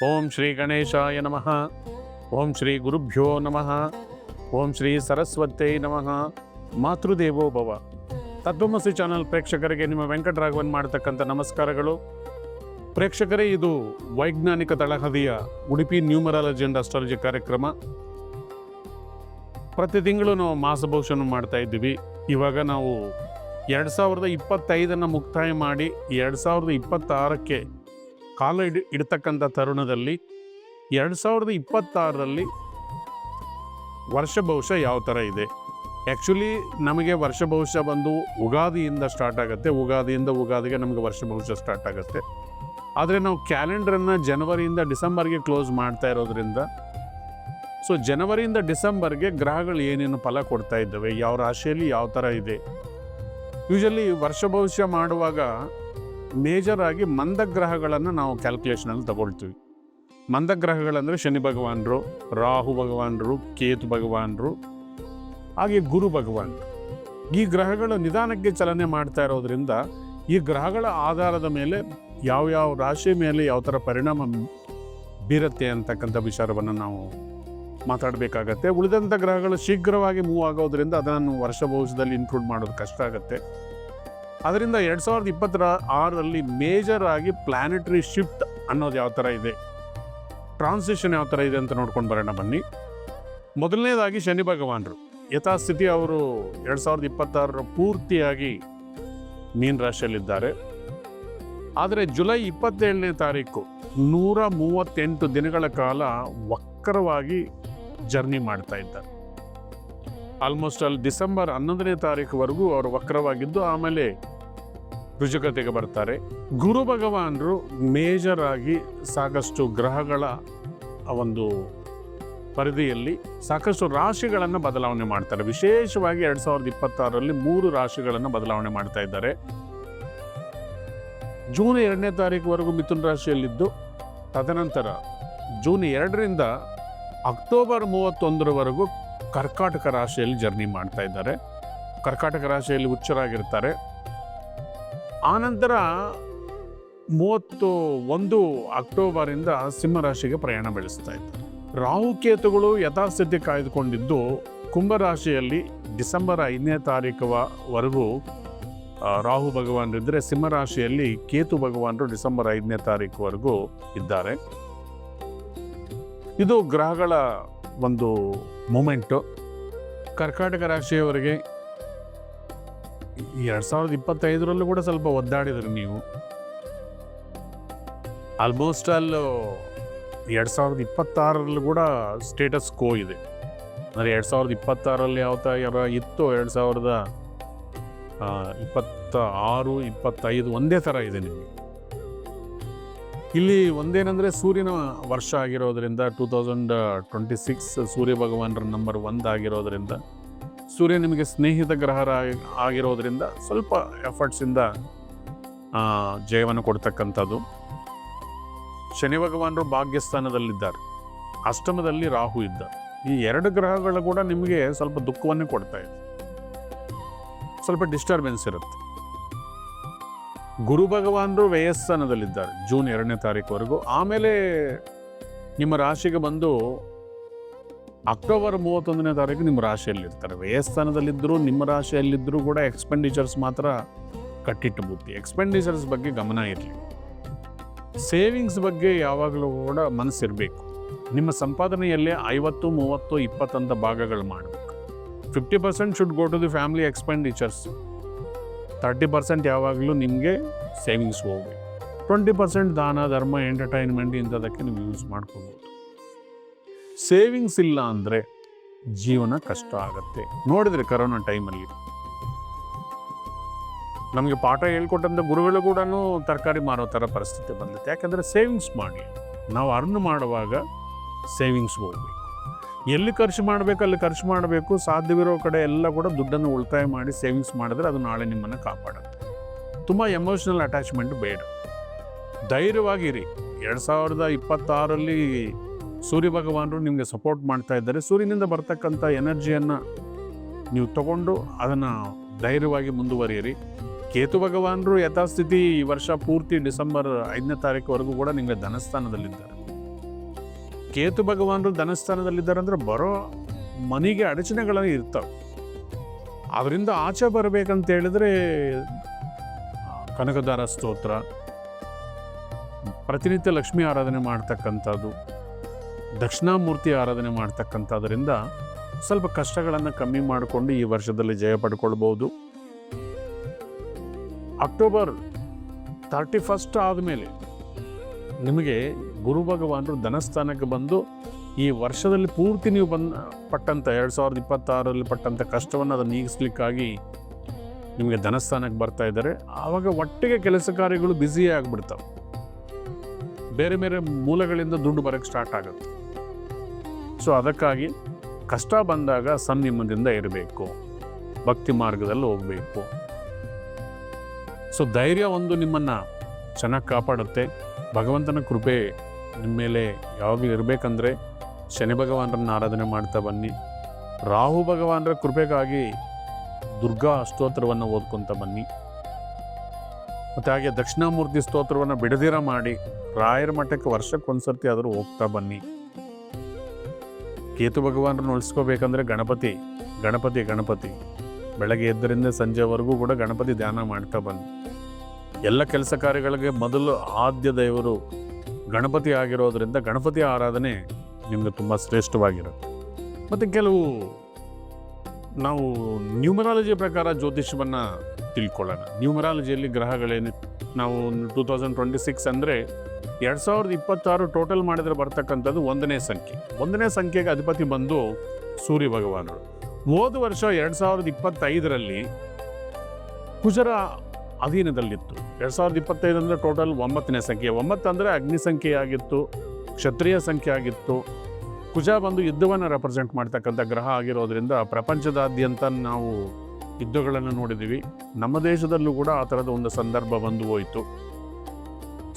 ಓಂ ಶ್ರೀ ಗಣೇಶಾಯ ನಮಃ. ಓಂ ಶ್ರೀ ಗುರುಭ್ಯೋ ನಮಃ. ಓಂ ಶ್ರೀ ಸರಸ್ವತೈ ನಮಃ. ಮಾತೃದೇವೋ ಭವ. ತತ್ವಮಸಿ ಚಾನಲ್ ಪ್ರೇಕ್ಷಕರಿಗೆ ನಿಮ್ಮ ವೆಂಕಟರಾಘವನ್ ಮಾಡತಕ್ಕಂಥ ನಮಸ್ಕಾರಗಳು. ಪ್ರೇಕ್ಷಕರೇ, ಇದು ವೈಜ್ಞಾನಿಕ ತಳಹದಿಯ ಉಡುಪಿ ನ್ಯೂಮರಾಲಜಿ ಅಂಡ್ ಅಸ್ಟ್ರಾಲಜಿ ಕಾರ್ಯಕ್ರಮ. ಪ್ರತಿ ತಿಂಗಳು ನಾವು ಮಾಸಭವಿಷ್ಯವನ್ನು ಮಾಡ್ತಾ ಇದ್ದೀವಿ. ಇವಾಗ ನಾವು 2025 ಮುಕ್ತಾಯ ಮಾಡಿ 2026ಕ್ಕೆ ಕಾಲ ಇಡ್ತಕ್ಕಂಥ ತರುಣದಲ್ಲಿ 2026ರಲ್ಲಿ ವರ್ಷ ಭವಿಷ್ಯ ಯಾವ ಥರ ಇದೆ. ಆ್ಯಕ್ಚುಲಿ ನಮಗೆ ವರ್ಷ ಭವಿಷ್ಯ ಬಂದು ಉಗಾದಿಯಿಂದ ಸ್ಟಾರ್ಟ್ ಆಗುತ್ತೆ. ಉಗಾದಿಯಿಂದ ಉಗಾದಿಗೆ ನಮಗೆ ವರ್ಷ ಭವಿಷ್ಯ ಸ್ಟಾರ್ಟ್ ಆಗುತ್ತೆ. ಆದರೆ ನಾವು ಕ್ಯಾಲೆಂಡರನ್ನು ಜನವರಿಯಿಂದ ಡಿಸೆಂಬರ್ಗೆ ಕ್ಲೋಸ್ ಮಾಡ್ತಾ ಇರೋದ್ರಿಂದ, ಸೊ ಜನವರಿಯಿಂದ ಡಿಸೆಂಬರ್ಗೆ ಗ್ರಹಗಳು ಏನೇನು ಫಲ ಕೊಡ್ತಾ ಇದ್ದಾವೆ, ಯಾವ ರಾಶಿಯಲ್ಲಿ ಯಾವ ಥರ ಇದೆ. ಯೂಶಲಿ ವರ್ಷ ಭವಿಷ್ಯ ಮಾಡುವಾಗ ಮೇಜರ್ ಆಗಿ ಮಂದಗ್ರಹಗಳನ್ನು ನಾವು ಕ್ಯಾಲ್ಕುಲೇಷನಲ್ಲಿ ತಗೊಳ್ತೀವಿ. ಮಂದಗ್ರಹಗಳಂದರೆ ಶನಿ ಭಗವಾನರು, ರಾಹು ಭಗವಾನರು, ಕೇತು ಭಗವಾನರು, ಹಾಗೆ ಗುರು ಭಗವಾನರು. ಈ ಗ್ರಹಗಳು ನಿಧಾನಕ್ಕೆ ಚಲನೆ ಮಾಡ್ತಾ ಇರೋದ್ರಿಂದ ಈ ಗ್ರಹಗಳ ಆಧಾರದ ಮೇಲೆ ಯಾವ ರಾಶಿ ಮೇಲೆ ಯಾವ ಥರ ಪರಿಣಾಮ ಬೀರುತ್ತೆ ಅಂತಕ್ಕಂಥ ವಿಚಾರವನ್ನು ನಾವು ಮಾತಾಡಬೇಕಾಗತ್ತೆ. ಉಳಿದಂಥ ಗ್ರಹಗಳು ಶೀಘ್ರವಾಗಿ ಮೂವ್ ಆಗೋದ್ರಿಂದ ಅದನ್ನು ವರ್ಷ ಭವಿಷ್ಯದಲ್ಲಿ ಇನ್ಕ್ಲೂಡ್ ಮಾಡೋದು ಕಷ್ಟ ಆಗುತ್ತೆ. ಅದರಿಂದ 2026ರಲ್ಲಿ ಮೇಜರ್ ಆಗಿ ಪ್ಲಾನೆಟರಿ ಶಿಫ್ಟ್ ಅನ್ನೋದು ಯಾವ ಥರ ಇದೆ, ಟ್ರಾನ್ಸಿಷನ್ ಯಾವ ಥರ ಇದೆ ಅಂತ ನೋಡ್ಕೊಂಡು ಬರೋಣ ಬನ್ನಿ. ಮೊದಲನೇದಾಗಿ ಶನಿ ಭಗವಾನರು ಯಥಾಸ್ಥಿತಿ ಅವರು 2026 ಪೂರ್ತಿಯಾಗಿ ಮೀನ ರಾಶಿಯಲ್ಲಿದ್ದಾರೆ. ಆದರೆ ಜುಲೈ 27ನೇ ತಾರೀಕು 138 ದಿನಗಳ ಕಾಲ ವಕ್ರವಾಗಿ ಜರ್ನಿ ಮಾಡ್ತಾ ಇದ್ದಾರೆ. ಆಲ್ಮೋಸ್ಟ್ ಅಲ್ಲಿ ಡಿಸೆಂಬರ್ 11ನೇ ತಾರೀಕುವರೆಗೂ ಅವರು ವಕ್ರವಾಗಿದ್ದು ಆಮೇಲೆ ರುಜುಗತೆಗೆ ಬರ್ತಾರೆ. ಗುರು ಭಗವಾನರು ಮೇಜರ್ ಆಗಿ ಸಾಕಷ್ಟು ಗ್ರಹಗಳ ಒಂದು ಪರಿಧಿಯಲ್ಲಿ ಸಾಕಷ್ಟು ರಾಶಿಗಳನ್ನು ಬದಲಾವಣೆ ಮಾಡ್ತಾರೆ. ವಿಶೇಷವಾಗಿ 2026ರಲ್ಲಿ 3 ರಾಶಿಗಳನ್ನು ಬದಲಾವಣೆ ಮಾಡ್ತಾ ಇದ್ದಾರೆ. ಜೂನ್ 2ನೇ ತಾರೀಕುವರೆಗೂ ಮಿಥುನ ರಾಶಿಯಲ್ಲಿದ್ದು, ತದನಂತರ ಜೂನ್ 2ರಿಂದ ಅಕ್ಟೋಬರ್ 31ರವರೆಗೂ ಕರ್ಕಾಟಕ ರಾಶಿಯಲ್ಲಿ ಜರ್ನಿ ಮಾಡ್ತಾ ಇದ್ದಾರೆ. ಕರ್ಕಾಟಕ ರಾಶಿಯಲ್ಲಿ ಉಚ್ಚರಾಗಿರ್ತಾರೆ. ಆನಂತರ 31 ಅಕ್ಟೋಬರಿಂದ ಸಿಂಹ ರಾಶಿಗೆ ಪ್ರಯಾಣ ಬೆಳೆಸ್ತಾ ಇದ್ದಾರೆ. ರಾಹುಕೇತುಗಳು ಯಥಾಸ್ಥಿತಿ ಕಾಯ್ದುಕೊಂಡಿದ್ದು ಕುಂಭರಾಶಿಯಲ್ಲಿ ಡಿಸೆಂಬರ್ 5ನೇ ತಾರೀಕುವರೆಗೂ ರಾಹು ಭಗವಾನರಿದ್ದರೆ, ಸಿಂಹರಾಶಿಯಲ್ಲಿ ಕೇತು ಭಗವಾನರು ಡಿಸೆಂಬರ್ 5ನೇ ತಾರೀಕುವರೆಗೂ ಇದ್ದಾರೆ. ಇದು ಗ್ರಹಗಳ ಒಂದು ಮೂಮೆಂಟು. ಕರ್ಕಾಟಕ ರಾಶಿಯವರಿಗೆ 2025ರಲ್ಲೂ ಕೂಡ ಸ್ವಲ್ಪ ಒದ್ದಾಡಿದ್ರಿ ನೀವು. ಆಲ್ಮೋಸ್ಟ್ ಅಲ್ಲೂ 2026ರಲ್ಲೂ ಕೂಡ ಸ್ಟೇಟಸ್ ಕೋ ಇದೆ. ಅಂದರೆ 2026ರಲ್ಲಿ ಯಾವ ಥರ ಇತ್ತು 2026, 25 ಒಂದೇ ಥರ ಇದೆ ನಿಮಗೆ. ಇಲ್ಲಿ ಒಂದೇನೆಂದರೆ ಸೂರ್ಯನ ವರ್ಷ ಆಗಿರೋದ್ರಿಂದ 2026 ಸೂರ್ಯ ಭಗವಾನರ ನಂಬರ್ 1 ಆಗಿರೋದ್ರಿಂದ, ಸೂರ್ಯ ನಿಮಗೆ ಸ್ನೇಹಿತ ಗ್ರಹ ಆಗಿರೋದ್ರಿಂದ ಸ್ವಲ್ಪ ಎಫರ್ಟ್ಸಿಂದ ಜಯವನ್ನು ಕೊಡ್ತಕ್ಕಂಥದ್ದು. ಶನಿ ಭಗವಾನರು ಭಾಗ್ಯಸ್ಥಾನದಲ್ಲಿದ್ದಾರೆ, ಅಷ್ಟಮದಲ್ಲಿ ರಾಹು ಇದ್ದಾರೆ. ಈ 2 ಗ್ರಹಗಳು ಕೂಡ ನಿಮಗೆ ಸ್ವಲ್ಪ ದುಃಖವನ್ನೇ ಕೊಡ್ತಾ ಇದೆ, ಸ್ವಲ್ಪ ಡಿಸ್ಟರ್ಬೆನ್ಸ್ ಇರುತ್ತೆ. ಗುರು ಭಗವಾನರು ವ್ಯಯಸ್ಥಾನದಲ್ಲಿದ್ದಾರೆ ಜೂನ್ 2ನೇ ತಾರೀಕುವರೆಗೂ. ಆಮೇಲೆ ನಿಮ್ಮ ರಾಶಿಗೆ ಬಂದು ಅಕ್ಟೋಬರ್ 31ನೇ ತಾರೀಕು ನಿಮ್ಮ ರಾಶಿಯಲ್ಲಿರ್ತಾರೆ. ವ್ಯಯಸ್ಥಾನದಲ್ಲಿದ್ದರೂ ನಿಮ್ಮ ರಾಶಿಯಲ್ಲಿದ್ದರೂ ಕೂಡ ಎಕ್ಸ್ಪೆಂಡಿಚರ್ಸ್ ಮಾತ್ರ ಕಟ್ಟಿಟ್ಟು ಬುದ್ಧಿ. ಎಕ್ಸ್ಪೆಂಡಿಚರ್ಸ್ ಬಗ್ಗೆ ಗಮನ ಇರಲಿ. ಸೇವಿಂಗ್ಸ್ ಬಗ್ಗೆ ಯಾವಾಗಲೂ ಕೂಡ ಮನಸ್ಸಿರಬೇಕು. ನಿಮ್ಮ ಸಂಪಾದನೆಯಲ್ಲೇ 50, 30, 20 ಅಂತ ಭಾಗಗಳು ಮಾಡಬೇಕು. 50% should go to the family expenditures. 30% ಯಾವಾಗಲೂ ನಿಮಗೆ ಸೇವಿಂಗ್ಸ್ ಹೋಗಬೇಕು. 20% ದಾನ ಧರ್ಮ ಎಂಟರ್ಟೈನ್ಮೆಂಟ್ ಇಂಥದಕ್ಕೆ ನೀವು ಯೂಸ್ ಮಾಡ್ಕೋಬೋದು. ಸೇವಿಂಗ್ಸ್ ಇಲ್ಲ ಅಂದರೆ ಜೀವನ ಕಷ್ಟ ಆಗುತ್ತೆ. ನೋಡಿದ್ರೆ ಕರೋನಾ ಟೈಮಲ್ಲಿ ನಮಗೆ ಪಾಠ ಹೇಳ್ಕೊಟ್ಟಂಥ ಗುರುಗಳು ಕೂಡ ತರಕಾರಿ ಮಾರೋ ಥರ ಪರಿಸ್ಥಿತಿ ಬಂದಿತ್ತು. ಯಾಕಂದರೆ ಸೇವಿಂಗ್ಸ್ ಮಾಡಿ, ನಾವು ಅರ್ನ್ ಮಾಡುವಾಗ ಸೇವಿಂಗ್ಸ್ ಹೋಗಬೇಕು. ಎಲ್ಲಿ ಖರ್ಚು ಮಾಡಬೇಕು ಅಲ್ಲಿ ಖರ್ಚು ಮಾಡಬೇಕು. ಸಾಧ್ಯವಿರೋ ಕಡೆ ಎಲ್ಲ ಕೂಡ ದುಡ್ಡನ್ನು ಉಳಿತಾಯ ಮಾಡಿ ಸೇವಿಂಗ್ಸ್ ಮಾಡಿದ್ರೆ ಅದು ನಾಳೆ ನಿಮ್ಮನ್ನು ಕಾಪಾಡುತ್ತೆ. ತುಂಬ ಎಮೋಷ್ನಲ್ ಅಟ್ಯಾಚ್ಮೆಂಟ್ ಬೇಡ. ಧೈರ್ಯವಾಗಿರಿ. 2026ರಲ್ಲಿ ಸೂರ್ಯ ಭಗವಾನರು ನಿಮಗೆ ಸಪೋರ್ಟ್ ಮಾಡ್ತಾ ಇದ್ದಾರೆ. ಸೂರ್ಯನಿಂದ ಬರ್ತಕ್ಕಂಥ ಎನರ್ಜಿಯನ್ನು ನೀವು ತಗೊಂಡು ಅದನ್ನು ಧೈರ್ಯವಾಗಿ ಮುಂದುವರಿಯಿರಿ. ಕೇತು ಭಗವಾನರು ಯಥಾಸ್ಥಿತಿ ಈ ವರ್ಷ ಪೂರ್ತಿ ಡಿಸೆಂಬರ್ 5ನೇ ತಾರೀಕುವರೆಗೂ ಕೂಡ ನಿಮಗೆ ಧನಸ್ಥಾನದಲ್ಲಿದ್ದಾರೆ. ಕೇತು ಭಗವಾನರು ಧನಸ್ಥಾನದಲ್ಲಿದ್ದಾರೆ ಅಂದರೆ ಬರೋ ಮನೆಗೆ ಅಡಚಣೆಗಳು ಇರ್ತವೆ. ಅದರಿಂದ ಆಚೆ ಬರಬೇಕಂತ ಹೇಳಿದ್ರೆ ಕನಕದಾರ ಸ್ತೋತ್ರ, ಪ್ರತಿನಿತ್ಯ ಲಕ್ಷ್ಮೀ ಆರಾಧನೆ ಮಾಡ್ತಕ್ಕಂಥದ್ದು, ದಕ್ಷಿಣಾಮೂರ್ತಿ ಆರಾಧನೆ ಮಾಡ್ತಕ್ಕಂಥದ್ರಿಂದ ಸ್ವಲ್ಪ ಕಷ್ಟಗಳನ್ನು ಕಮ್ಮಿ ಮಾಡಿಕೊಂಡು ಈ ವರ್ಷದಲ್ಲಿ ಜಯ ಪಡ್ಕೊಳ್ಬೋದು. ಅಕ್ಟೋಬರ್ 31 ಆದಮೇಲೆ ನಿಮಗೆ ಗುರು ಭಗವಾನರು ಧನಸ್ಥಾನಕ್ಕೆ ಬಂದು ಈ ವರ್ಷದಲ್ಲಿ ಪೂರ್ತಿ ನೀವು ಪಟ್ಟಂಥ 2026ರಲ್ಲಿ ಪಟ್ಟಂಥ ಕಷ್ಟವನ್ನು ಅದನ್ನು ನೀಗಿಸ್ಲಿಕ್ಕಾಗಿ ನಿಮಗೆ ಧನಸ್ಥಾನಕ್ಕೆ ಬರ್ತಾ ಇದ್ದಾರೆ. ಆವಾಗ ಒಟ್ಟಿಗೆ ಕೆಲಸ ಕಾರ್ಯಗಳು ಬ್ಯುಸಿಯೇ ಆಗಿಬಿಡ್ತವೆ, ಬೇರೆ ಬೇರೆ ಮೂಲಗಳಿಂದ ದುಡ್ಡು ಬರೋಕ್ಕೆ ಸ್ಟಾರ್ಟ್ ಆಗುತ್ತೆ. ಸೊ ಅದಕ್ಕಾಗಿ ಕಷ್ಟ ಬಂದಾಗ ಸಂಯಮದಿಂದ ಇರಬೇಕು, ಭಕ್ತಿ ಮಾರ್ಗದಲ್ಲಿ ಹೋಗಬೇಕು. ಸೊ ಧೈರ್ಯ ಒಂದು ನಿಮ್ಮನ್ನು ಚೆನ್ನಾಗಿ ಕಾಪಾಡುತ್ತೆ. ಭಗವಂತನ ಕೃಪೆ ನಿಮ್ಮ ಮೇಲೆ ಯಾವಾಗಲೂ ಇರಬೇಕಂದ್ರೆ ಶನಿ ಭಗವಾನರನ್ನು ಆರಾಧನೆ ಮಾಡ್ತಾ ಬನ್ನಿ. ರಾಹು ಭಗವಾನರ ಕೃಪೆಗಾಗಿ ದುರ್ಗಾ ಸ್ತೋತ್ರವನ್ನು ಓದ್ಕೊತ ಬನ್ನಿ. ಮತ್ತು ಹಾಗೆ ದಕ್ಷಿಣಾಮೂರ್ತಿ ಸ್ತೋತ್ರವನ್ನು ಬಿಡದಿರ ಮಾಡಿ ರಾಯರ ಮಠಕ್ಕೆ ವರ್ಷಕ್ಕೊಂದ್ಸರ್ತಿ ಆದರೂ ಹೋಗ್ತಾ ಬನ್ನಿ. ಕೇತು ಭಗವಾನರನ್ನು ಉಳಿಸ್ಕೋಬೇಕಂದ್ರೆ ಗಣಪತಿ ಗಣಪತಿ ಗಣಪತಿ ಬೆಳಗ್ಗೆ ಎದ್ದರಿಂದ ಸಂಜೆವರೆಗೂ ಕೂಡ ಗಣಪತಿ ಧ್ಯಾನ ಮಾಡ್ತಾ ಬನ್ನಿ. ಎಲ್ಲ ಕೆಲಸ ಕಾರ್ಯಗಳಿಗೆ ಮೊದಲು ಆದ್ಯ ದೇವರು ಗಣಪತಿ ಆಗಿರೋದ್ರಿಂದ ಗಣಪತಿ ಆರಾಧನೆ ನಿಮಗೆ ತುಂಬ ಶ್ರೇಷ್ಠವಾಗಿರುತ್ತೆ. ಮತ್ತು ಕೆಲವು ನಾವು ನ್ಯೂಮರಾಲಜಿ ಪ್ರಕಾರ ಜ್ಯೋತಿಷ್ಯವನ್ನು ತಿಳ್ಕೊಳ್ಳೋಣ. ನ್ಯೂಮರಾಲಜಿಯಲ್ಲಿ ಗ್ರಹಗಳೇನು, ನಾವು 2026 ಅಂದರೆ 2026 ಟೋಟಲ್ ಮಾಡಿದರೆ ಬರ್ತಕ್ಕಂಥದ್ದು 1ನೇ ಸಂಖ್ಯೆ. 1ನೇ ಸಂಖ್ಯೆಗೆ ಅಧಿಪತಿ ಬಂದು ಸೂರ್ಯ ಭಗವಾನರು. ಹೋದ ವರ್ಷ 2025ರಲ್ಲಿ ಕುಜರ ಅಧೀನದಲ್ಲಿತ್ತು. 2025 ಅಂದರೆ ಟೋಟಲ್ 9ನೇ ಸಂಖ್ಯೆ. 9 ಅಂದರೆ ಅಗ್ನಿ ಸಂಖ್ಯೆಯಾಗಿತ್ತು, ಕ್ಷತ್ರಿಯ ಸಂಖ್ಯೆ ಆಗಿತ್ತು. ಕುಜ ಬಂದು ಯುದ್ಧವನ್ನು ರೆಪ್ರೆಸೆಂಟ್ ಮಾಡ್ತಕ್ಕಂಥ ಗ್ರಹ ಆಗಿರೋದ್ರಿಂದ ಪ್ರಪಂಚದಾದ್ಯಂತ ನಾವು ಯುದ್ಧಗಳನ್ನು ನೋಡಿದ್ದೀವಿ. ನಮ್ಮ ದೇಶದಲ್ಲೂ ಕೂಡ ಆ ಥರದ ಒಂದು ಸಂದರ್ಭ ಬಂದು ಹೋಯಿತು.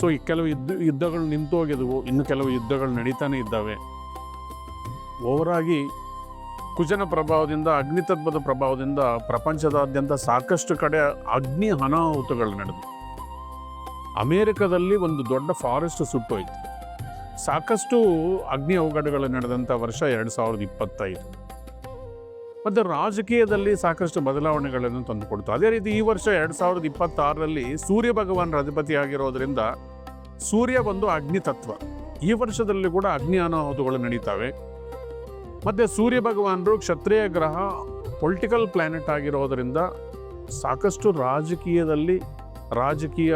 ಸೊ ಈ ಕೆಲವು ಯುದ್ಧಗಳು ನಿಂತು ಹೋಗಿದ್ವು, ಇನ್ನು ಕೆಲವು ಯುದ್ಧಗಳು ನಡೀತಾನೆ ಇದ್ದಾವೆ. ಓವರಾಗಿ ಕುಜನ ಪ್ರಭಾವದಿಂದ, ಅಗ್ನಿತತ್ವದ ಪ್ರಭಾವದಿಂದ ಪ್ರಪಂಚದಾದ್ಯಂತ ಸಾಕಷ್ಟು ಕಡೆ ಅಗ್ನಿ ಅನಾಹುತಗಳು ನಡೆದು, ಅಮೇರಿಕದಲ್ಲಿ ಒಂದು ದೊಡ್ಡ ಫಾರೆಸ್ಟ್ ಸುಟ್ಟೋಯ್ತು. ಸಾಕಷ್ಟು ಅಗ್ನಿ ಅವಘಡಗಳು ನಡೆದಂಥ ವರ್ಷ 2025. ಮತ್ತು ರಾಜಕೀಯದಲ್ಲಿ ಸಾಕಷ್ಟು ಬದಲಾವಣೆಗಳನ್ನು ತಂದುಕೊಡ್ತು. ಅದೇ ರೀತಿ ಈ ವರ್ಷ 2026ರಲ್ಲಿ ಸೂರ್ಯ ಭಗವಾನರ ಅಧಿಪತಿ ಆಗಿರೋದ್ರಿಂದ ಸೂರ್ಯ ಬಂದು ಅಗ್ನಿ ತತ್ವ. ಈ ವರ್ಷದಲ್ಲಿ ಕೂಡ ಅಗ್ನಿ ಅನಾಹುತಗಳು ನಡೀತವೆ. ಮತ್ತು ಸೂರ್ಯ ಭಗವಾನರು ಕ್ಷತ್ರಿಯ ಗ್ರಹ, ಪೊಲಿಟಿಕಲ್ ಪ್ಲ್ಯಾನೆಟ್ ಆಗಿರೋದರಿಂದ ಸಾಕಷ್ಟು ರಾಜಕೀಯ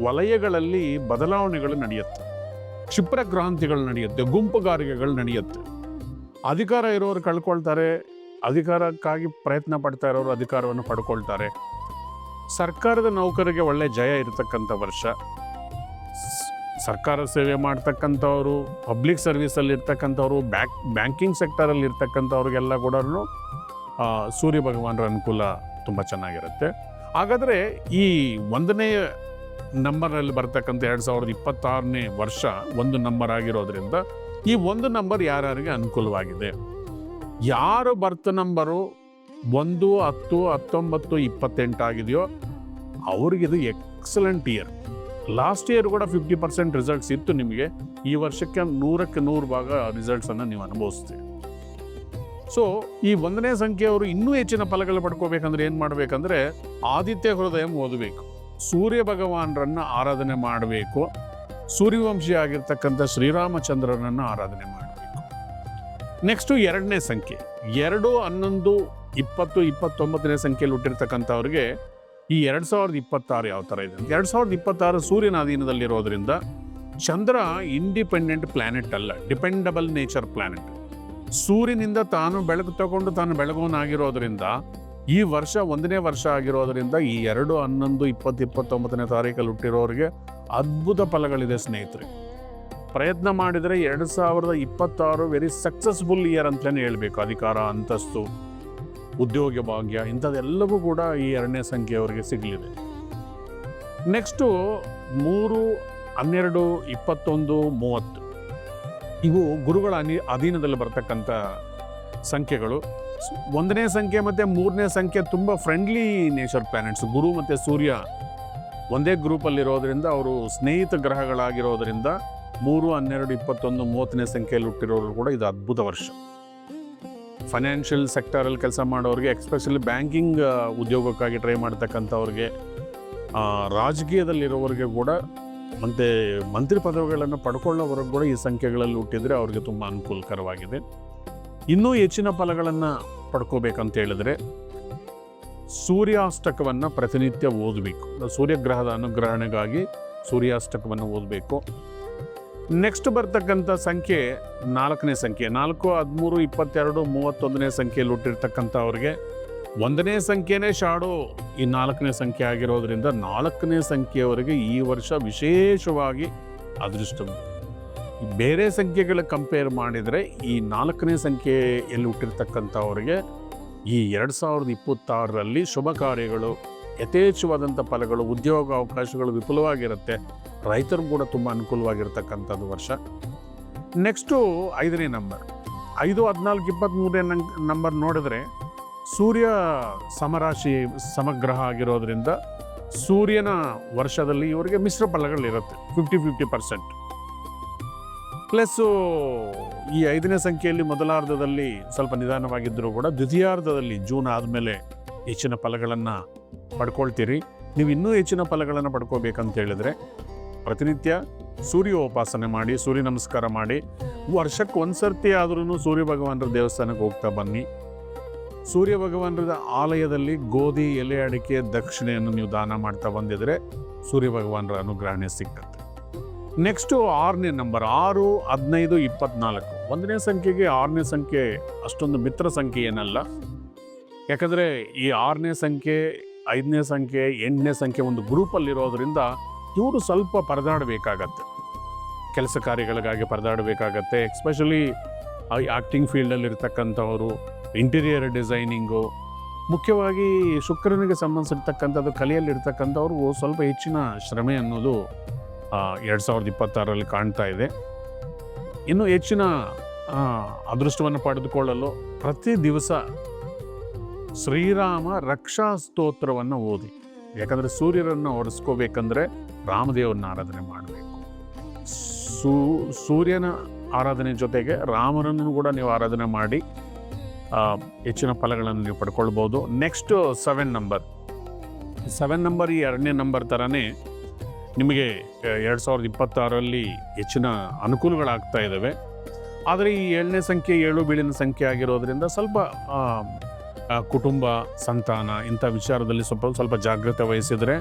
ವಲಯಗಳಲ್ಲಿ ಬದಲಾವಣೆಗಳು ನಡೆಯುತ್ತೆ, ಕ್ಷಿಪ್ರ ಕ್ರಾಂತಿಗಳು ನಡೆಯುತ್ತೆ, ಗುಂಪುಗಾರಿಕೆಗಳು ನಡೆಯುತ್ತೆ. ಅಧಿಕಾರ ಇರೋರು ಕಳ್ಕೊಳ್ತಾರೆ, ಅಧಿಕಾರಕ್ಕಾಗಿ ಪ್ರಯತ್ನ ಪಡ್ತಾ ಇರೋರು ಅಧಿಕಾರವನ್ನು ಪಡ್ಕೊಳ್ತಾರೆ. ಸರ್ಕಾರದ ನೌಕರಿಗೆ ಒಳ್ಳೆ ಜಯ ಇರತಕ್ಕಂಥ ವರ್ಷ. ಸರ್ಕಾರ ಸೇವೆ ಮಾಡ್ತಕ್ಕಂಥವ್ರು, ಪಬ್ಲಿಕ್ ಸರ್ವಿಸಲ್ಲಿ ಇರ್ತಕ್ಕಂಥವ್ರು, ಬ್ಯಾಂಕಿಂಗ್ ಸೆಕ್ಟರಲ್ಲಿ ಇರ್ತಕ್ಕಂಥವ್ರಿಗೆಲ್ಲ ಕೂಡ ಸೂರ್ಯ ಭಗವಾನರ ಅನುಕೂಲ ತುಂಬ ಚೆನ್ನಾಗಿರುತ್ತೆ. ಹಾಗಾದರೆ ಈ 1ನೇ ನಂಬರಲ್ಲಿ ಬರ್ತಕ್ಕಂಥ 2026ನೇ ವರ್ಷ 1 ನಂಬರ್ ಆಗಿರೋದ್ರಿಂದ ಈ 1 ನಂಬರ್ ಯಾರ್ಯಾರಿಗೆ ಅನುಕೂಲವಾಗಿದೆ? ಯಾರು ಬರ್ತ್ ನಂಬರು 1, 10, 19, 28 ಆಗಿದೆಯೋ ಅವ್ರಿಗಿದು ಎಕ್ಸಲೆಂಟ್ ಇಯರ್. ಲಾಸ್ಟ್ ಇಯರ್ ಕೂಡ 50% ರಿಸಲ್ಟ್ಸ್ ಇತ್ತು ನಿಮಗೆ. ಈ ವರ್ಷಕ್ಕೆ 100ಕ್ಕೆ 100 ಭಾಗ ರಿಸಲ್ಟ್ಸನ್ನು ನೀವು ಅನುಭವಿಸ್ತೀರಿ. ಸೊ ಈ 1ನೇ ಸಂಖ್ಯೆಯವರು ಇನ್ನೂ ಹೆಚ್ಚಿನ ಫಲಗಳು ಪಡ್ಕೋಬೇಕಂದ್ರೆ ಏನು ಮಾಡಬೇಕಂದ್ರೆ ಆದಿತ್ಯ ಹೃದಯ ಓದಬೇಕು, ಸೂರ್ಯ ಭಗವಾನರನ್ನು ಆರಾಧನೆ ಮಾಡಬೇಕು, ಸೂರ್ಯವಂಶಿ ಆಗಿರ್ತಕ್ಕಂಥ ಶ್ರೀರಾಮಚಂದ್ರನನ್ನು ಆರಾಧನೆ ಮಾಡಬೇಕು. ನೆಕ್ಸ್ಟು 2ನೇ ಸಂಖ್ಯೆ 2, 11, 20, 29ನೇ ಸಂಖ್ಯೆಯಲ್ಲಿ ಹುಟ್ಟಿರ್ತಕ್ಕಂಥವ್ರಿಗೆ ಈ 2026 ಯಾವ ಥರ ಇದೆ? 2026 ಸೂರ್ಯನ ಅಧೀನದಲ್ಲಿರೋದ್ರಿಂದ ಚಂದ್ರ ಇಂಡಿಪೆಂಡೆಂಟ್ ಪ್ಲ್ಯಾನೆಟ್ ಅಲ್ಲ, ಡಿಪೆಂಡಬಲ್ ನೇಚರ್ ಪ್ಲ್ಯಾನೆಟ್. ಸೂರ್ಯನಿಂದ ತಾನು ಬೆಳಕು ತಗೊಂಡು ತಾನು ಬೆಳಗುವನಾಗಿರೋದ್ರಿಂದ ಈ ವರ್ಷ 1ನೇ ವರ್ಷ ಆಗಿರೋದ್ರಿಂದ ಈ 2, 11, 20, 29ನೇ ತಾರೀಕಲ್ಲಿ ಹುಟ್ಟಿರೋರಿಗೆ ಅದ್ಭುತ ಫಲಗಳಿದೆ ಸ್ನೇಹಿತರೆ. ಪ್ರಯತ್ನ ಮಾಡಿದರೆ 2026 ವೆರಿ ಸಕ್ಸಸ್ಫುಲ್ ಇಯರ್ ಅಂತಲೇ ಹೇಳಬೇಕು. ಅಧಿಕಾರ, ಅಂತಸ್ತು, ಉದ್ಯೋಗ ಭಾಗ್ಯ ಇಂಥದ್ದೆಲ್ಲವೂ ಕೂಡ ಈ 2ನೇ ಸಂಖ್ಯೆಯವರಿಗೆ ಸಿಗಲಿದೆ. ನೆಕ್ಸ್ಟು 3, 12, 21, 30 ಇವು ಗುರುಗಳ ಅಧೀನದಲ್ಲಿ ಬರ್ತಕ್ಕಂಥ ಸಂಖ್ಯೆಗಳು. 1ನೇ ಸಂಖ್ಯೆ ಮತ್ತು 3ನೇ ಸಂಖ್ಯೆ ತುಂಬ ಫ್ರೆಂಡ್ಲಿ ನೇಚರ್ ಪ್ಲ್ಯಾನೆಟ್ಸ್. ಗುರು ಮತ್ತು ಸೂರ್ಯ ಒಂದೇ ಗ್ರೂಪಲ್ಲಿರೋದ್ರಿಂದ ಅವರು ಸ್ನೇಹಿತ ಗ್ರಹಗಳಾಗಿರೋದ್ರಿಂದ 3, 12, 21, 30ನೇ ಸಂಖ್ಯೆಯಲ್ಲಿ ಹುಟ್ಟಿರೋರು ಕೂಡ ಇದು ಅದ್ಭುತ ವರ್ಷ. ಫೈನಾನ್ಷಿಯಲ್ ಸೆಕ್ಟರಲ್ಲಿ ಕೆಲಸ ಮಾಡೋರಿಗೆ, ಎಕ್ಸ್ಪೆಷಲಿ ಬ್ಯಾಂಕಿಂಗ್ ಉದ್ಯೋಗಕ್ಕಾಗಿ ಟ್ರೈ ಮಾಡ್ತಕ್ಕಂಥವ್ರಿಗೆ, ರಾಜಕೀಯದಲ್ಲಿರೋರಿಗೆ ಕೂಡ, ಮತ್ತು ಮಂತ್ರಿ ಪದವಿಗಳನ್ನು ಪಡ್ಕೊಳ್ಳೋವರೆಗೂ ಕೂಡ ಈ ಸಂಖ್ಯೆಗಳಲ್ಲಿ ಹುಟ್ಟಿದರೆ ಅವ್ರಿಗೆ ತುಂಬ ಅನುಕೂಲಕರವಾಗಿದೆ. ಇನ್ನೂ ಹೆಚ್ಚಿನ ಫಲಗಳನ್ನು ಪಡ್ಕೋಬೇಕಂತ ಹೇಳಿದ್ರೆ ಸೂರ್ಯಾಷ್ಟಕವನ್ನು ಪ್ರತಿನಿತ್ಯ ಓದಬೇಕು. ಸೂರ್ಯಗ್ರಹದ ಅನುಗ್ರಹಣೆಗಾಗಿ ಸೂರ್ಯಾಷ್ಟಕವನ್ನು ಓದಬೇಕು. ನೆಕ್ಸ್ಟ್ ಬರ್ತಕ್ಕಂಥ ಸಂಖ್ಯೆ 4ನೇ ಸಂಖ್ಯೆ. 4, 13, 22, 31ನೇ ಸಂಖ್ಯೆಯಲ್ಲಿ ಹುಟ್ಟಿರ್ತಕ್ಕಂಥವ್ರಿಗೆ 1ನೇ ಸಂಖ್ಯೆನೇ ಶಾಡೋ ಈ 4ನೇ ಸಂಖ್ಯೆ ಆಗಿರೋದ್ರಿಂದ 4ನೇ ಸಂಖ್ಯೆಯವರೆಗೆ ಈ ವರ್ಷ ವಿಶೇಷವಾಗಿ ಅದೃಷ್ಟ. ಬೇರೆ ಸಂಖ್ಯೆಗಳ ಕಂಪೇರ್ ಮಾಡಿದರೆ ಈ 4ನೇ ಸಂಖ್ಯೆಯಲ್ಲಿ ಹುಟ್ಟಿರ್ತಕ್ಕಂಥವ್ರಿಗೆ ಈ 2026ರಲ್ಲಿ ಶುಭ ಕಾರ್ಯಗಳು, ಯಥೇಚ್ಛವಾದಂಥ ಫಲಗಳು, ಉದ್ಯೋಗ ಅವಕಾಶಗಳು ವಿಪುಲವಾಗಿರುತ್ತೆ. ರೈತರು ಕೂಡ ತುಂಬ ಅನುಕೂಲವಾಗಿರ್ತಕ್ಕಂಥದ್ದು ವರ್ಷ. ನೆಕ್ಸ್ಟು 5ನೇ ನಂಬರ್. 5, 14, 23ನೇ ನಂಬರ್ ನೋಡಿದ್ರೆ ಸೂರ್ಯ ಸಮರಾಶಿ ಸಮಗ್ರಹ ಆಗಿರೋದ್ರಿಂದ ಸೂರ್ಯನ ವರ್ಷದಲ್ಲಿ ಇವರಿಗೆ ಮಿಶ್ರ ಫಲಗಳಿರುತ್ತೆ, 50-50%. ಪ್ಲಸ್ಸು ಈ 5ನೇ ಸಂಖ್ಯೆಯಲ್ಲಿ ಮೊದಲಾರ್ಧದಲ್ಲಿ ಸ್ವಲ್ಪ ನಿಧಾನವಾಗಿದ್ದರೂ ಕೂಡ ದ್ವಿತೀಯಾರ್ಧದಲ್ಲಿ ಜೂನ್ ಆದಮೇಲೆ ಹೆಚ್ಚಿನ ಫಲಗಳನ್ನು ಪಡ್ಕೊಳ್ತೀರಿ. ನೀವು ಇನ್ನೂ ಹೆಚ್ಚಿನ ಫಲಗಳನ್ನು ಪಡ್ಕೋಬೇಕಂತ ಹೇಳಿದ್ರೆ ಪ್ರತಿನಿತ್ಯ ಸೂರ್ಯೋಪಾಸನೆ ಮಾಡಿ, ಸೂರ್ಯ ನಮಸ್ಕಾರ ಮಾಡಿ, ವರ್ಷಕ್ಕೆ ಒಂದು ಸರ್ತಿ ಆದ್ರೂ ಸೂರ್ಯ ಭಗವಾನರ ದೇವಸ್ಥಾನಕ್ಕೆ ಹೋಗ್ತಾ ಬನ್ನಿ. ಸೂರ್ಯ ಭಗವಾನರ ಆಲಯದಲ್ಲಿ ಗೋಧಿ, ಎಲೆ ಅಡಿಕೆ, ದಕ್ಷಿಣೆಯನ್ನು ನೀವು ದಾನ ಮಾಡ್ತಾ ಬಂದಿದ್ರೆ ಸೂರ್ಯ ಭಗವಾನರ ಅನುಗ್ರಹಣೆ ಸಿಕ್ಕತ್ತೆ. Next 6ನೇ number. 6, 15, 24. 1ನೇ ಸಂಖ್ಯೆಗೆ 6ನೇ ಸಂಖ್ಯೆ ಅಷ್ಟೊಂದು ಮಿತ್ರ ಸಂಖ್ಯೆ ಏನಲ್ಲ. ಯಾಕಂದರೆ ಈ 6ನೇ ಸಂಖ್ಯೆ, 5ನೇ ಸಂಖ್ಯೆ, 8ನೇ ಸಂಖ್ಯೆ ಒಂದು ಗ್ರೂಪಲ್ಲಿರೋದ್ರಿಂದ ಇವರು ಸ್ವಲ್ಪ ಪರದಾಡಬೇಕಾಗತ್ತೆ. ಕೆಲಸ ಕಾರ್ಯಗಳಿಗಾಗಿ ಪರದಾಡಬೇಕಾಗತ್ತೆ. ಎಕ್ಸ್ಪೆಷಲಿ ಆ್ಯಕ್ಟಿಂಗ್ ಫೀಲ್ಡಲ್ಲಿರ್ತಕ್ಕಂಥವರು, ಇಂಟೀರಿಯರ್ ಡಿಸೈನಿಂಗು, ಮುಖ್ಯವಾಗಿ ಶುಕ್ರನಿಗೆ ಸಂಬಂಧಿಸಿರ್ತಕ್ಕಂಥದ್ದು ಕಲೆಯಲ್ಲಿರ್ತಕ್ಕಂಥವ್ರು ಸ್ವಲ್ಪ ಹೆಚ್ಚಿನ ಶ್ರಮೆ ಅನ್ನೋದು 2026ರಲ್ಲಿ ಕಾಣ್ತಾ ಇದೆ. ಇನ್ನು ಹೆಚ್ಚಿನ ಅದೃಷ್ಟವನ್ನು ಪಡೆದುಕೊಳ್ಳಲು ಪ್ರತಿ ದಿವಸ ಶ್ರೀರಾಮ ರಕ್ಷಾ ಸ್ತೋತ್ರವನ್ನು ಓದಿ. ಯಾಕಂದರೆ ಸೂರ್ಯರನ್ನು ಒರೆಸ್ಕೋಬೇಕಂದ್ರೆ ರಾಮದೇವರನ್ನ ಆರಾಧನೆ ಮಾಡಬೇಕು. ಸೂರ್ಯನ ಆರಾಧನೆ ಜೊತೆಗೆ ರಾಮನನ್ನು ಕೂಡ ನೀವು ಆರಾಧನೆ ಮಾಡಿ ಹೆಚ್ಚಿನ ಫಲಗಳನ್ನು ನೀವು ಪಡ್ಕೊಳ್ಬೋದು. Next 7 number. 7 ನಂಬರ್ ಈ 2ನೇ ನಂಬರ್ ಥರನೇ ನಿಮಗೆ 2026ರಲ್ಲಿ ಹೆಚ್ಚಿನ ಅನುಕೂಲಗಳಾಗ್ತಾ ಇದ್ದಾವೆ. ಆದರೆ ಈ 7ನೇ ಸಂಖ್ಯೆ 7 ಬೀಳಿನ ಸಂಖ್ಯೆ ಆಗಿರೋದ್ರಿಂದ ಸ್ವಲ್ಪ ಕುಟುಂಬ, ಸಂತಾನ ಇಂಥ ವಿಚಾರದಲ್ಲಿ ಸ್ವಲ್ಪ ಜಾಗ್ರತೆ ವಹಿಸಿದರೆ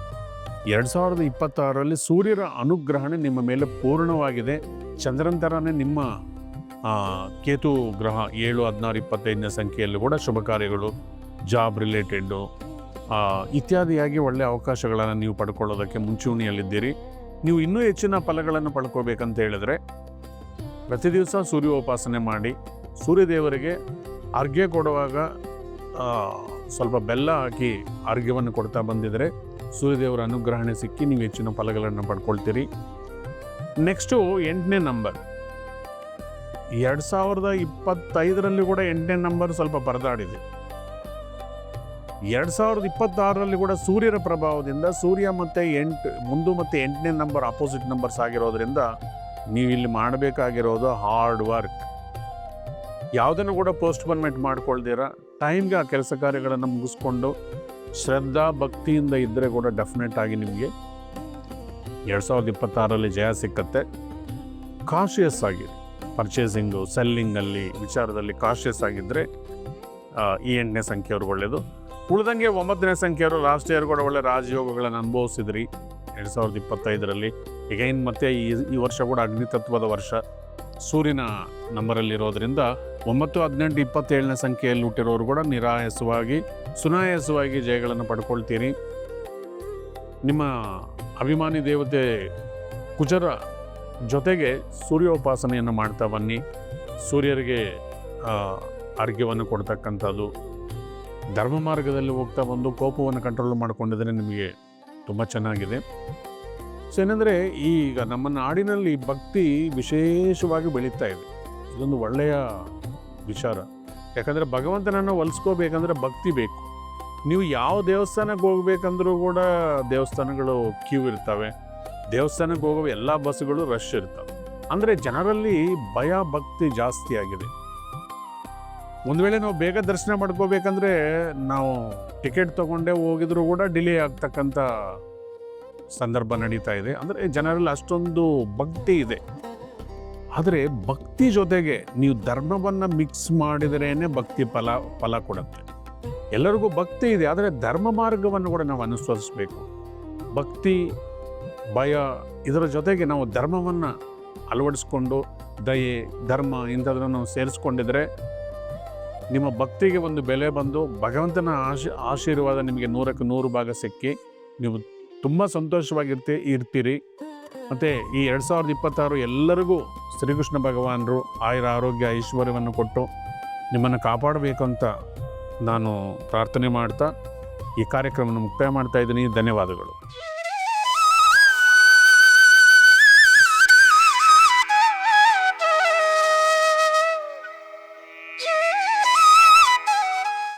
2026ರಲ್ಲಿ ಸೂರ್ಯರ ಅನುಗ್ರಹಣೆ ನಿಮ್ಮ ಮೇಲೆ ಪೂರ್ಣವಾಗಿದೆ. ಚಂದ್ರನ ಥರನೇ ನಿಮ್ಮ ಕೇತು ಗ್ರಹ 7, 16, 25ನೇ ಸಂಖ್ಯೆಯಲ್ಲಿ ಕೂಡ ಶುಭ ಕಾರ್ಯಗಳು, ಜಾಬ್ ರಿಲೇಟೆಡ್ಡು ಇತ್ಯಾದಿಯಾಗಿ ಒಳ್ಳೆಯ ಅವಕಾಶಗಳನ್ನು ನೀವು ಪಡ್ಕೊಳ್ಳೋದಕ್ಕೆ ಮುಂಚೂಣಿಯಲ್ಲಿದ್ದೀರಿ. ನೀವು ಇನ್ನೂ ಹೆಚ್ಚಿನ ಫಲಗಳನ್ನು ಪಡ್ಕೋಬೇಕಂತ ಹೇಳಿದ್ರೆ ಪ್ರತಿ ದಿವಸ ಸೂರ್ಯೋಪಾಸನೆ ಮಾಡಿ, ಸೂರ್ಯದೇವರಿಗೆ ಅರ್ಘ್ಯ ಕೊಡುವಾಗ ಸ್ವಲ್ಪ ಬೆಲ್ಲ ಹಾಕಿ ಅರ್ಘ್ಯವನ್ನು ಕೊಡ್ತಾ ಬಂದಿದ್ರೆ ಸೂರ್ಯದೇವರ ಅನುಗ್ರಹಣೆ ಸಿಕ್ಕಿ ನೀವು ಹೆಚ್ಚಿನ ಫಲಗಳನ್ನು ಪಡ್ಕೊಳ್ತೀರಿ. Next 8ನೇ number. 2025ರಲ್ಲಿ ಕೂಡ 8ನೇ ನಂಬರ್ ಸ್ವಲ್ಪ ಪರದಾಡಿದೆ. 2026ರಲ್ಲಿ ಕೂಡ ಸೂರ್ಯರ ಪ್ರಭಾವದಿಂದ ಸೂರ್ಯ ಮತ್ತು 1 ಮತ್ತು 8ನೇ ನಂಬರ್ ಆಪೋಸಿಟ್ ನಂಬರ್ಸ್ ಆಗಿರೋದ್ರಿಂದ ನೀವು ಇಲ್ಲಿ ಮಾಡಬೇಕಾಗಿರೋದು ಹಾರ್ಡ್ ವರ್ಕ್. ಯಾವುದನ್ನು ಕೂಡ ಪೋಸ್ಟ್ಪೋನ್ಮೆಂಟ್ ಮಾಡ್ಕೊಳ್ದಿರ ಟೈಮ್ಗೆ ಆ ಕೆಲಸ ಕಾರ್ಯಗಳನ್ನು ಮುಗಿಸ್ಕೊಂಡು ಶ್ರದ್ಧಾ ಭಕ್ತಿಯಿಂದ ಇದ್ದರೆ ಕೂಡ ಡೆಫಿನೆಟ್ ಆಗಿ ನಿಮಗೆ 2026ರಲ್ಲಿ ಜಯ ಸಿಕ್ಕತ್ತೆ. ಕಾಶಿಯಸ್ ಆಗಿರಿ, ಪರ್ಚೇಸಿಂಗು, ಸೆಲ್ಲಿಂಗಲ್ಲಿ ವಿಚಾರದಲ್ಲಿ ಕಾಶಿಯಸ್ ಆಗಿದ್ದರೆ ಈ 8ನೇ ಸಂಖ್ಯೆಯವ್ರಿಗೆ ಒಳ್ಳೆಯದು. ಉಳಿದಂಗೆ 9ನೇ ಸಂಖ್ಯೆಯವರು ಲಾಸ್ಟ್ ಇಯರ್ ಕೂಡ ಒಳ್ಳೆ ರಾಜಯೋಗಗಳನ್ನು ಅನುಭವಿಸಿದ್ರಿ 2025ರಲ್ಲಿ. ಈಗೇನು ಮತ್ತೆ ಈ ವರ್ಷ ಕೂಡ ಅಗ್ನಿತತ್ವದ ವರ್ಷ, ಸೂರ್ಯನ ನಂಬರಲ್ಲಿರೋದ್ರಿಂದ 9, 18, 27ನೇ ಸಂಖ್ಯೆಯಲ್ಲಿ ಹುಟ್ಟಿರೋರು ಕೂಡ ಸುನಾಯಾಸವಾಗಿ ಜಯಗಳನ್ನು ಪಡ್ಕೊಳ್ತೀರಿ. ನಿಮ್ಮ ಅಭಿಮಾನಿ ದೇವತೆ ಕುಜರ ಜೊತೆಗೆ ಸೂರ್ಯೋಪಾಸನೆಯನ್ನು ಮಾಡ್ತಾ ಬನ್ನಿ. ಸೂರ್ಯರಿಗೆ ಅರ್ಘ್ಯವನ್ನು ಕೊಡ್ತಕ್ಕಂಥದ್ದು, ಧರ್ಮ ಮಾರ್ಗದಲ್ಲಿ ಹೋಗ್ತಾ ಬಂದು ಕೋಪವನ್ನು ಕಂಟ್ರೋಲ್ ಮಾಡಿಕೊಂಡಿದ್ರೆ ನಿಮಗೆ ತುಂಬ ಚೆನ್ನಾಗಿದೆ. ಸೊ ಏನಂದರೆ ಈಗ ನಮ್ಮ ನಾಡಿನಲ್ಲಿ ಭಕ್ತಿ ವಿಶೇಷವಾಗಿ ಬೆಳೀತಾ ಇದೆ. ಇದೊಂದು ಒಳ್ಳೆಯ ವಿಚಾರ. ಯಾಕಂದರೆ ಭಗವಂತನನ್ನು ಒಲಿಸ್ಕೋಬೇಕಂದ್ರೆ ಭಕ್ತಿ ಬೇಕು. ನೀವು ಯಾವ ದೇವಸ್ಥಾನಕ್ಕೆ ಹೋಗ್ಬೇಕಂದ್ರೂ ಕೂಡ ದೇವಸ್ಥಾನಗಳು ಕ್ಯೂ ಇರ್ತವೆ. ದೇವಸ್ಥಾನಕ್ಕೆ ಹೋಗೋ ಎಲ್ಲ ಬಸ್ಸುಗಳು ರಶ್ ಇರ್ತವೆ. ಅಂದರೆ ಜನರಲ್ಲಿ ಭಯ ಭಕ್ತಿ ಜಾಸ್ತಿ ಆಗಿದೆ. ಒಂದು ವೇಳೆ ನಾವು ಬೇಗ ದರ್ಶನ ಮಾಡ್ಕೋಬೇಕಂದ್ರೆ ನಾವು ಟಿಕೆಟ್ ತೊಗೊಂಡೇ ಹೋಗಿದ್ರು ಕೂಡ ಡಿಲೇ ಆಗ್ತಕ್ಕಂಥ ಸಂದರ್ಭ ನಡೀತಾ ಇದೆ. ಅಂದರೆ ಜನರಲ್ಲಿ ಅಷ್ಟೊಂದು ಭಕ್ತಿ ಇದೆ. ಆದರೆ ಭಕ್ತಿ ಜೊತೆಗೆ ನೀವು ಧರ್ಮವನ್ನು ಮಿಕ್ಸ್ ಮಾಡಿದ್ರೇ ಭಕ್ತಿ ಫಲ ಕೊಡುತ್ತೆ. ಎಲ್ಲರಿಗೂ ಭಕ್ತಿ ಇದೆ, ಆದರೆ ಧರ್ಮ ಮಾರ್ಗವನ್ನು ಕೂಡ ನಾವು ಅನುಸರಿಸಬೇಕು. ಭಕ್ತಿ ಭಯ ಇದರ ಜೊತೆಗೆ ನಾವು ಧರ್ಮವನ್ನು ಅಳವಡಿಸ್ಕೊಂಡು ದಯೆ ಧರ್ಮ ಇಂಥದನ್ನು ನಾವು ಸೇರಿಸ್ಕೊಂಡಿದ್ರೆ ನಿಮ್ಮ ಭಕ್ತಿಗೆ ಒಂದು ಬೆಲೆ ಬಂದು ಭಗವಂತನ ಆಶೀರ್ವಾದ ನಿಮಗೆ 100ಕ್ಕೆ 100 ಭಾಗ ಸಿಕ್ಕಿ ನೀವು ತುಂಬ ಸಂತೋಷವಾಗಿರ್ತೀರಿ. ಮತ್ತು ಈ 2026 ಎಲ್ಲರಿಗೂ ಶ್ರೀಕೃಷ್ಣ ಭಗವಾನರು ಆಯುರ ಆರೋಗ್ಯ ಐಶ್ವರ್ಯವನ್ನು ಕೊಟ್ಟು ನಿಮ್ಮನ್ನು ಕಾಪಾಡಬೇಕು ಅಂತ ನಾನು ಪ್ರಾರ್ಥನೆ ಮಾಡ್ತಾ ಈ ಕಾರ್ಯಕ್ರಮವನ್ನು ಮುಕ್ತಾಯ ಮಾಡ್ತಾ ಇದ್ದೀನಿ. ಧನ್ಯವಾದಗಳು.